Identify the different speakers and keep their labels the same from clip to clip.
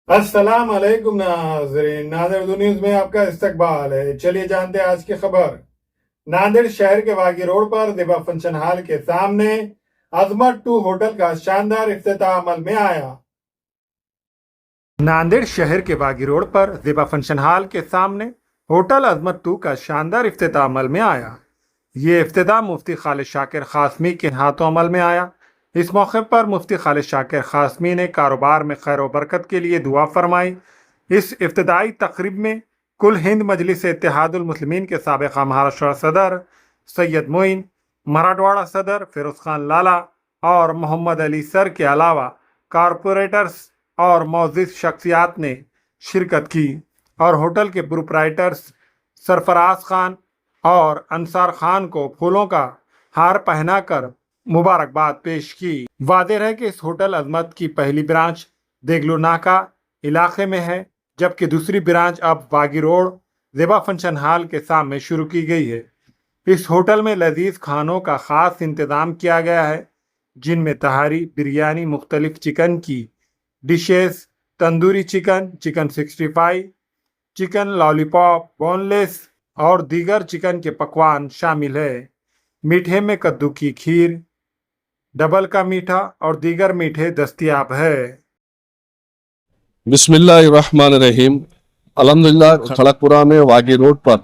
Speaker 1: अस्सलाम वालेकुम नाज़रीन, नांदेड़ न्यूज़ में आपका इस्तकबाल है। चलिए जानते हैं आज की खबर। नांदेड़ शहर के वागी रोड पर दिबा फंक्शन हॉल के सामने अजमत 2 होटल का शानदार इफ्तिताह अमल में आया। नांदेड़ शहर के वागी रोड पर दिबा फंक्शन हॉल के सामने होटल अजमत 2 का शानदार इफ्तिताह अमल में आया। ये इफ्तिताह मुफ्ती खालिद शाकिर खासमी के हाथों अमल में आया। इस मौके पर मुफ्ती खालिद शाकिर खासमी ने कारोबार में खैर व बरकत के लिए दुआ फरमाई। इस इफ्तिदाई तकरीब में कुल हिंद मजलिस इत्तेहादुल मुस्लिमीन के साबिक़ महाराष्ट्र सदर सैयद मोइन, मराठवाड़ा सदर फिरोज खान लाला और मोहम्मद अली सर के अलावा कारपोरेटर्स और मौजूद शख्सियात ने शिरकत की और होटल के प्रोप्राइटर्स सरफराज खान और अंसार खान को फूलों का हार पहनाकर मुबारकबाद पेश की। वाज़ेह है कि इस होटल अजमत की पहली ब्रांच देगलू नाका इलाके में है, जबकि दूसरी ब्रांच अब वागी रोड ज़ेबा फंक्शन हॉल के सामने शुरू की गई है। इस होटल में लजीज खानों का ख़ास इंतज़ाम किया गया है, जिनमें तहारी, बिरयानी, मुख्तलिफ चिकन की dishes, tandoori chicken, chicken 65, chicken lollipop, boneless और दीगर चिकन के पकवान शामिल है। मीठे में कद्दू की खीर, डबल का मीठा और दीगर मीठे दस्तयाब है।
Speaker 2: बिस्मिल्लाहिर्रहमानिर्रहीम। अल्हम्दुलिल्लाह, खड़गपुरा में वागी रोड पर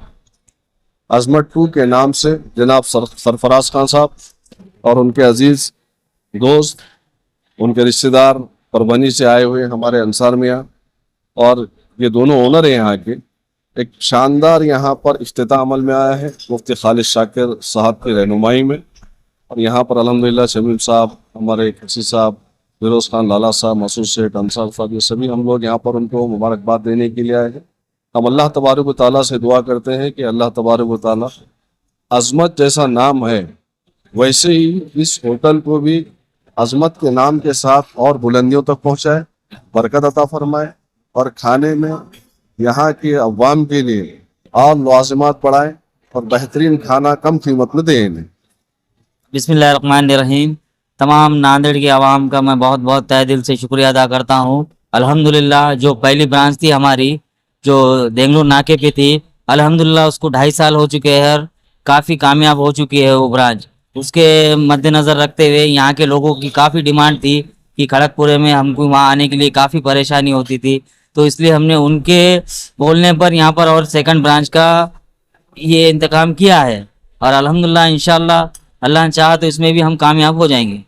Speaker 2: अजमत 2 के नाम से जनाब सरफराज खान साहब और उनके अजीज दोस्त, उनके रिश्तेदार परभनी से आए हुए हमारे अंसार मियाँ और ये दोनों ओनर हैं यहाँ के, एक शानदार यहाँ पर इफ्तिताह अमल में आया है मुफ्ती खालिद शाकिर साहब की रहनुमाई में। और यहाँ पर अल्हम्दुलिल्लाह शमीम साहब, हमारे किसी साहब, फिरोज खान लाला साहब, मसूद सेठ, अंसार साहब, ये सभी हम लोग यहाँ पर उनको मुबारकबाद देने के लिए आए हैं। हम अल्लाह तबारक व तआला से दुआ करते हैं कि अल्लाह तबारक व तआला अजमत जैसा नाम है वैसे ही इस होटल को भी अजमत के नाम के साथ और बुलंदियों तक पहुँचाए, बरकत अता फरमाए और खाने में यहाँ के अवाम के लिए और लाज़िमात पढ़ाएँ और बेहतरीन खाना कम कीमत में दें इन्हें।
Speaker 3: बिस्मिल्लाहिर्रहमानिर्रहीम। तमाम नांदेड़ के आवाम का मैं बहुत बहुत तहे दिल से शुक्रिया अदा करता हूँ। अल्हम्दुलिल्लाह, जो पहली ब्रांच थी हमारी जो देंगलू नाके पे थी, अल्हम्दुलिल्लाह उसको 2.5 साल हो चुके हैं और काफ़ी कामयाब हो चुकी है वो ब्रांच। उसके मद्देनज़र रखते हुए यहाँ के लोगों की काफ़ी डिमांड थी कि खड़गपुरे में हमको वहाँ आने के लिए काफ़ी परेशानी होती थी, तो इसलिए हमने उनके बोलने पर यहाँ पर और सेकंड ब्रांच का ये इंतकाम किया है और अल्हम्दुलिल्लाह इंशाअल्लाह अल्लाह ने चाहा तो इसमें भी हम कामयाब हो जाएंगे।